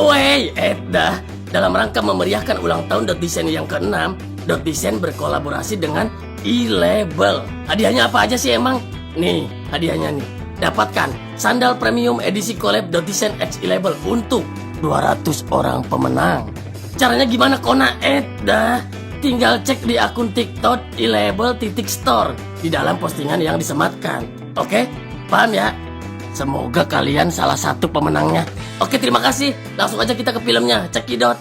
Wey, Edda. Dalam rangka memeriahkan ulang tahun .design yang ke-6, .design berkolaborasi dengan E-Label. Hadiahnya apa aja sih emang? Nih, hadiahnya nih. Dapatkan sandal premium edisi collab .design X E-Label untuk 200 orang pemenang. Caranya gimana Kona Edda? Tinggal cek di akun TikTok E-Label.store di dalam postingan yang disematkan. Oke? Paham ya? Semoga kalian salah satu pemenangnya. Oke, terima kasih. Langsung aja kita ke filmnya. Cekidot.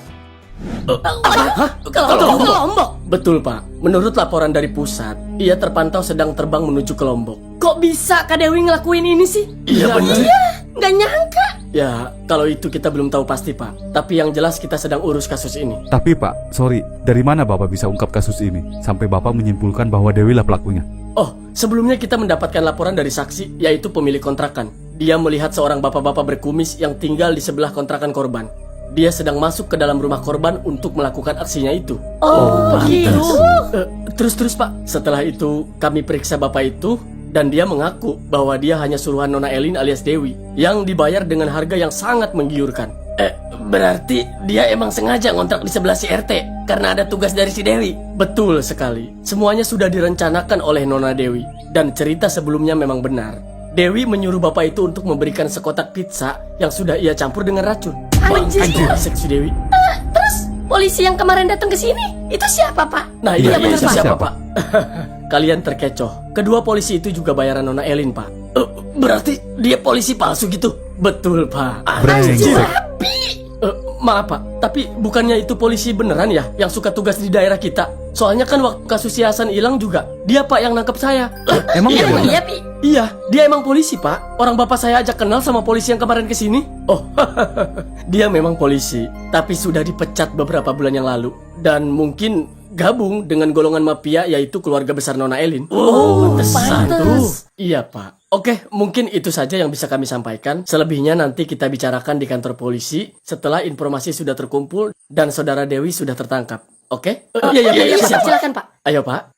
Kelompok? Betul, Pak. Menurut laporan dari pusat, ia terpantau sedang terbang menuju ke Lombok. Kok bisa Kak Dewi ngelakuin ini sih? Iya bener. Iya, nggak nyangka. Ya, kalau itu kita belum tahu pasti, Pak. Tapi yang jelas kita sedang urus kasus ini. Tapi Pak, sorry, dari mana Bapak bisa ungkap kasus ini sampai Bapak menyimpulkan bahwa Dewi lah pelakunya? Oh, sebelumnya kita mendapatkan laporan dari saksi, yaitu pemilik kontrakan. Dia melihat seorang bapak-bapak berkumis yang tinggal di sebelah kontrakan korban. Dia sedang masuk ke dalam rumah korban untuk melakukan aksinya itu. Oh, gitu. Terus Pak. Setelah itu kami periksa bapak itu dan dia mengaku bahwa dia hanya suruhan Nona Elin alias Dewi yang dibayar dengan harga yang sangat menggiurkan. Berarti dia emang sengaja ngontrak di sebelah si RT karena ada tugas dari si Dewi. Betul sekali. Semuanya sudah direncanakan oleh Nona Dewi dan cerita sebelumnya memang benar. Dewi menyuruh bapak itu untuk memberikan sekotak pizza yang sudah ia campur dengan racun. Anjir. Seksi Dewi. Terus polisi yang kemarin datang ke sini itu siapa, Pak? Nah, Iya, benar, Pak. siapa, Pak? Kalian terkecoh. Kedua polisi itu juga bayaran Nona Elin, Pak. Berarti dia polisi palsu gitu? Betul, Pak. Brengsek. Maaf, Pak. Tapi bukannya itu polisi beneran ya yang suka tugas di daerah kita? Soalnya kan waktu kasus si Hasan hilang juga dia, Pak, yang nangkep saya. Emang Iya, bener? iya, Pi. Iya, dia emang polisi, Pak. Orang bapak saya aja kenal sama polisi yang kemarin kesini. Oh, dia memang polisi, tapi sudah dipecat beberapa bulan yang lalu. Dan mungkin gabung dengan golongan mafia, yaitu keluarga besar Nona Elin. Oh, pantesan pantes. tuh. Iya, Pak. Oke, mungkin itu saja yang bisa kami sampaikan. Selebihnya nanti kita bicarakan di kantor polisi setelah informasi sudah terkumpul dan saudara Dewi sudah tertangkap. Oke? Iya, Iya, Pak. siap, Pak. Silakan, Pak. Ayo, Pak.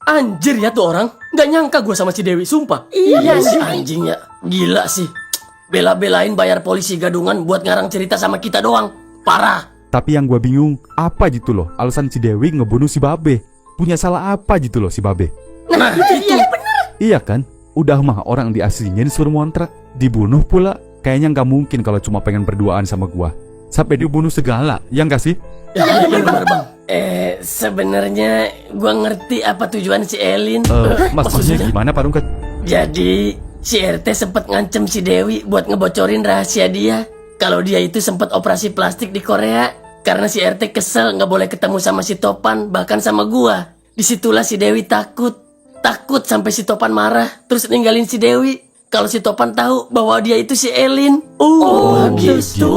Anjir ya tuh orang. Gak nyangka gue sama si Dewi, sumpah. Iya si sih. anjingnya. Gila sih. Bela-belain bayar polisi gadungan buat ngarang cerita sama kita doang. Parah. Tapi yang gue bingung, apa gitu loh alasan si Dewi ngebunuh si Babe? Punya salah apa gitu loh si Babe? Nah, itu. Iya, bener. Iya kan? Udah mah orang diasingin suruh ngontrak, dibunuh pula. Kayaknya nggak mungkin kalau cuma pengen berduaan sama gua. Sampai dibunuh segala, ya nggak sih? Ya, bener, Bang. Sebenarnya gue ngerti apa tujuan si Elin. Maksudnya gimana Pak Rungkat? Jadi si RT sempat ngancem si Dewi buat ngebocorin rahasia dia. Kalau dia itu sempat operasi plastik di Korea karena si RT kesel nggak boleh ketemu sama si Topan, bahkan sama gua. Disitulah si Dewi takut sampai si Topan marah terus ninggalin si Dewi. Kalau si Topan tahu bahwa dia itu si Elin. Gitu.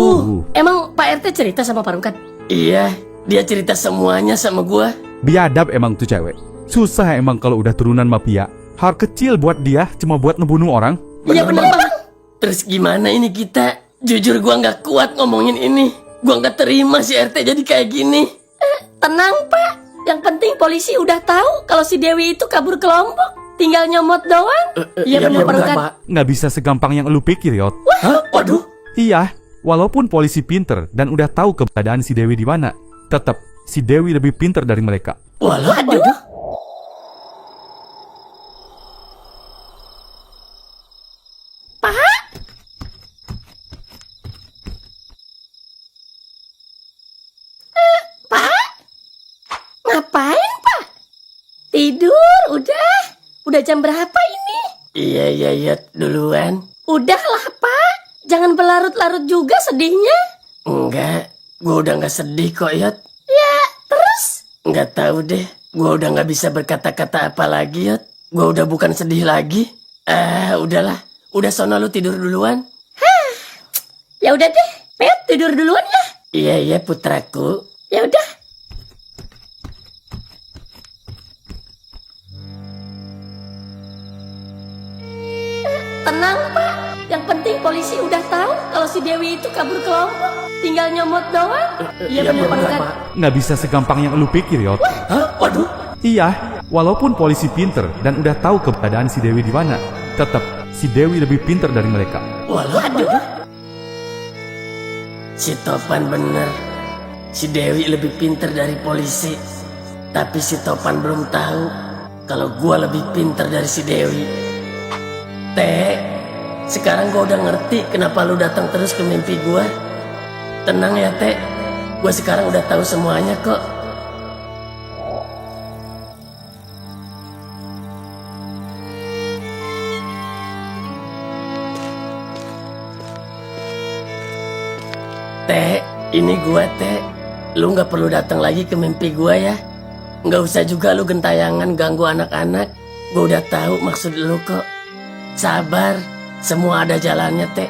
Emang Pak RT cerita sama Pak Rungkat? Iya, dia cerita semuanya sama gua. Biadab emang tuh cewek. Susah emang kalau udah turunan mafia. Hal kecil buat dia cuma buat ngebunuh orang. Iya, bener, Bang. Terus gimana ini kita? Jujur gua nggak kuat ngomongin ini. Gua nggak terima si RT jadi kayak gini. Tenang, Pak. Yang penting polisi udah tahu kalau si Dewi itu kabur ke Lombok. Tinggal nyomot doang. Iya, bener, Pak Rungkat. Nggak bisa segampang yang lu pikir, Yot. Hah? Waduh. Iya, walaupun polisi pinter dan udah tahu keberadaan si Dewi di mana, tetap si Dewi lebih pinter dari mereka. Waduh. Ngapain, Pak? Tidur, udah. Udah jam berapa ini? Iya, duluan. Udahlah, Pak. Jangan berlarut-larut juga sedihnya. Enggak, gua udah nggak sedih kok, Yot. Ya, terus? Nggak tahu deh, gua udah nggak bisa berkata-kata apa lagi, Yot. Gua udah bukan sedih lagi. Udahlah. Udah sono lu tidur duluan. Ya udah deh, Pet tidur duluan ya. Iya, putraku. Ya udah. Tenang, Pak. Yang penting polisi udah tahu kalau si Dewi itu kabur ke Lombok. Tinggal nyomot doang. Iya, bener, Pak Rungkat. Nggak bisa segampang yang lu pikir, Yot. Hah? Waduh. Iya, Walaupun polisi pinter dan udah tahu keberadaan si Dewi di mana, tetap si Dewi lebih pinter dari mereka. Waduh. Si Topan bener. Si Dewi lebih pinter dari polisi. Tapi si Topan belum tahu kalau gua lebih pinter dari si Dewi. Teh, sekarang gua udah ngerti kenapa lu datang terus ke mimpi gua. Tenang ya, Teh. Gua sekarang udah tahu semuanya kok. Teh, ini gua, Teh. Lu gak perlu datang lagi ke mimpi gua ya. Gak usah juga lu gentayangan ganggu anak-anak. Gua udah tahu maksud lu kok. Sabar, semua ada jalannya, Teh.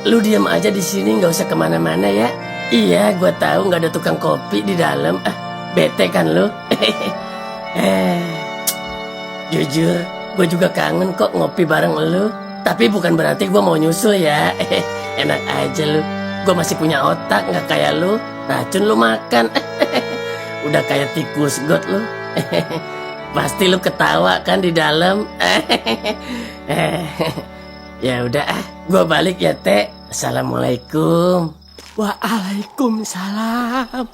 Lu diam aja di sini, gak usah kemana-mana ya. Iya, gua tahu gak ada tukang kopi di dalam. Bete kan lu? Jujur, gua juga kangen kok ngopi bareng lu. Tapi bukan berarti gua mau nyusul ya. Enak aja lu. Gue masih punya otak, gak kayak lu. Racun lu makan. Udah kayak tikus got lu. Pasti lu ketawa kan di dalam. Ya udah, gue balik ya, Teh. Assalamualaikum. Waalaikumsalam.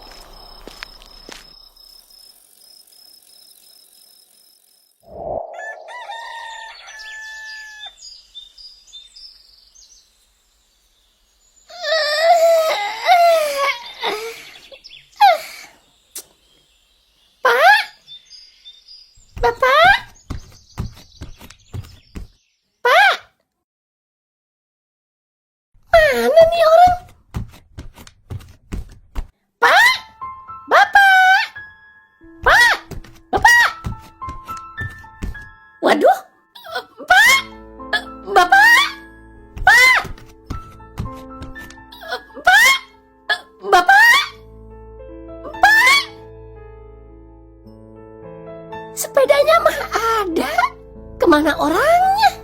Bapak? Pak? Mana nih orang? Pak? Bapak? Pak? Bapak? Waduh? Pak? Bapak? Pak? Pak? Bapak? Pak? Sepedanya mah ada. Kemana orangnya?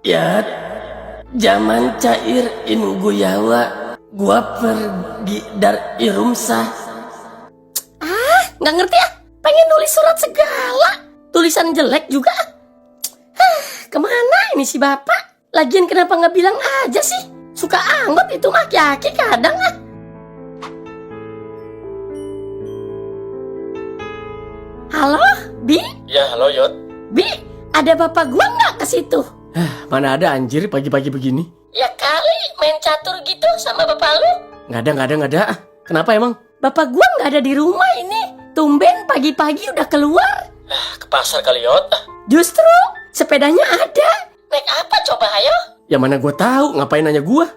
Ya, zaman cair in guyawa. Gua pergi dari rumsah. Nggak ngerti ya? Pengen nulis surat segala. Tulisan jelek juga. Kemana ini si bapak? Lagian kenapa nggak bilang aja sih? Suka anggot itu mah aki-aki kadang ah. Halo, Bi? Ya, halo Yot. Bi, ada bapak gua nggak ke situ? Mana ada anjir pagi-pagi begini? Ya kali main catur gitu sama bapak lu. Nggak ada. Kenapa emang? Bapak gua nggak ada di rumah ini. Tumben pagi-pagi udah keluar. Ke pasar kali Yot. Justru sepedanya ada. Naik apa coba ayo? Ya mana gua tahu, ngapain nanya gua?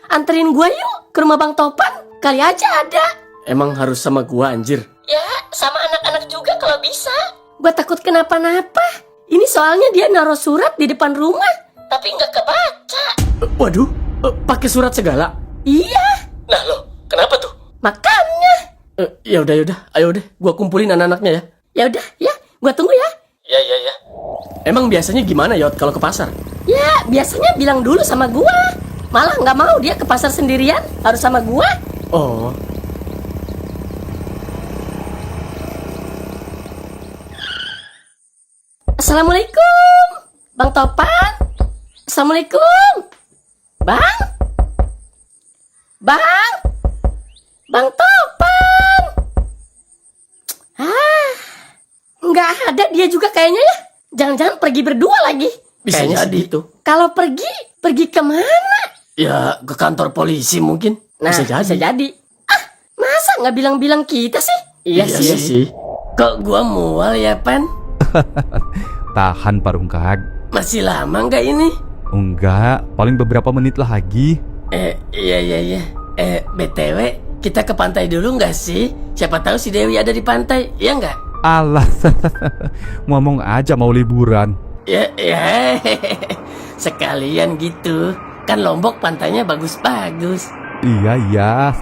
Anterin gua yuk ke rumah Bang Topan. Kali aja ada. Emang harus sama gua anjir? Ya, sama anak-anak juga kalau bisa. Gua takut kenapa-napa. Ini soalnya dia naruh surat di depan rumah, tapi nggak kebaca. Waduh, pakai surat segala? Iya, Nah loh, kenapa tuh? makanya. Ya udah, ayo deh, gua kumpulin anak-anaknya ya. Ya udah, ya, gua tunggu ya. Ya. Emang biasanya gimana Yot kalau ke pasar? Ya, biasanya bilang dulu sama gua. Malah nggak mau dia ke pasar sendirian, harus sama gua. Oh. Assalamualaikum, Bang Topan. Assalamualaikum, Bang. Bang Topan. Nggak ada dia juga kayaknya ya. Jangan-jangan pergi berdua lagi. Bisa Kayaknya jadi sedih. tuh. Kalau pergi kemana? Ya ke kantor polisi mungkin. Nah, bisa jadi. Masa nggak bilang-bilang kita sih? Iya sih. Kok gua mual ya, Pan? Tahan Parungkag. Masih lama nggak ini? Enggak, paling beberapa menit lagi. Iya. BTW, kita ke pantai dulu nggak sih? Siapa tahu si Dewi ada di pantai, ya nggak? Alah, ngomong aja mau liburan. Ya, sekalian gitu. Kan Lombok pantainya bagus-bagus. Iya.